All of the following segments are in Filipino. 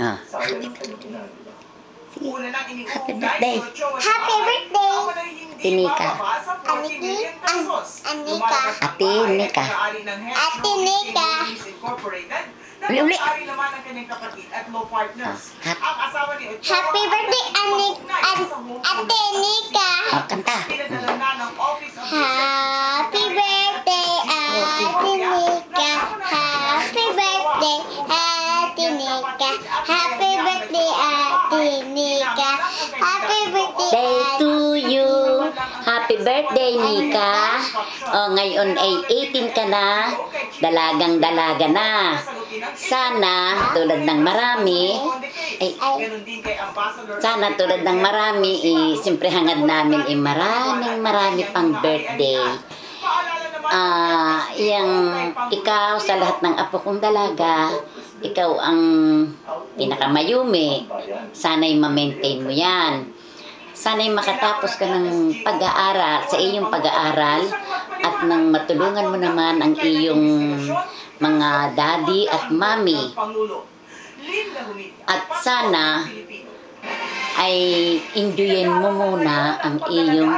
Ah. Sige. Happy birthday. Happy birthday. Tinika. Anika. Ate Nika. Ate Nika. Uli. Happy birthday, Ate Nika. Oh, kanta. Happy birthday, Ate Nika. Happy birthday, Ate Nika. Happy birthday, Ate Nika. Happy birthday, Day to you. Happy birthday, Nika. Oh, ngayon ay 18 ka na. Dalagang-dalaga na. Sana, tulad ng marami, siyempre hangad namin marami pang birthday. Ikaw sa lahat ng apo kong dalaga, ikaw ang pinakamayumi. Sana'y ma-maintain mo yan. Sana'y makatapos ka ng pag-aaral, sa iyong pag-aaral, at nang matulungan mo naman ang iyong mga daddy at mommy. At sana ay enjoyin mo muna ang iyong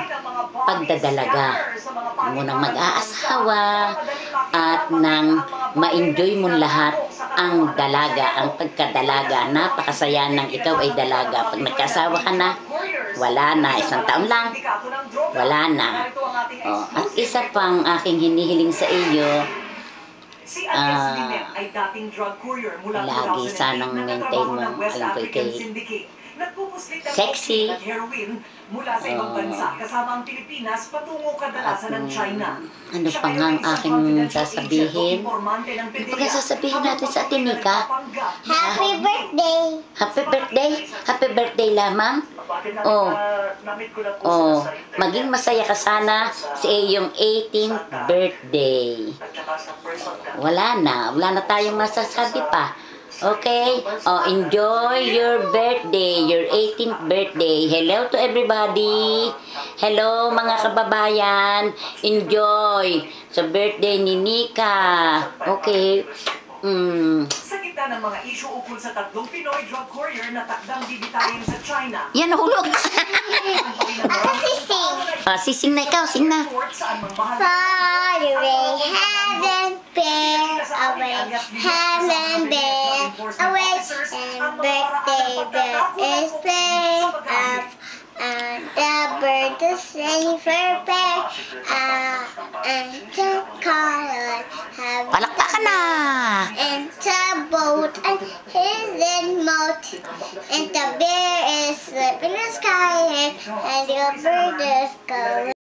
pagdadalaga. Munang mag-aasawa at nang ma-enjoy mo lahat ang dalaga, ang pagkadalaga. Napakasaya ng ikaw ay dalaga. Pag nagkasawa ka na, wala na. Isang taon lang, wala na. Oh, at isa pang aking hinihiling sa iyo, lagi sanang maintain mo, alam ko ikay sexy, ano pa nga ang aking sasabihin? Ano pa sasabihin natin sa Ate Nika? Happy birthday. Happy birthday? Happy birthday lamang? Oh, maging masaya ka sana sa iyong 18th birthday. Wala na tayong masasabi pa. Okay? Oh, enjoy your birthday, your 18th birthday. Hello to everybody. Hello mga kababayan. Enjoy sa birthday ni Nika. Okay. Sa gitna ng mga issue ukol sa tatlong Pinoy drug courier na takdang bibitayin sa China. Yan, nahulog. Ako sising. Sising na ikaw, sing na. Far away, haven't been away, haven't been away, and birthday bell is playing up, and the bird is singing for play, and the color have Palakpakan na. and the boat and his in moat, and the bear is sleeping in the sky, and the bird is going.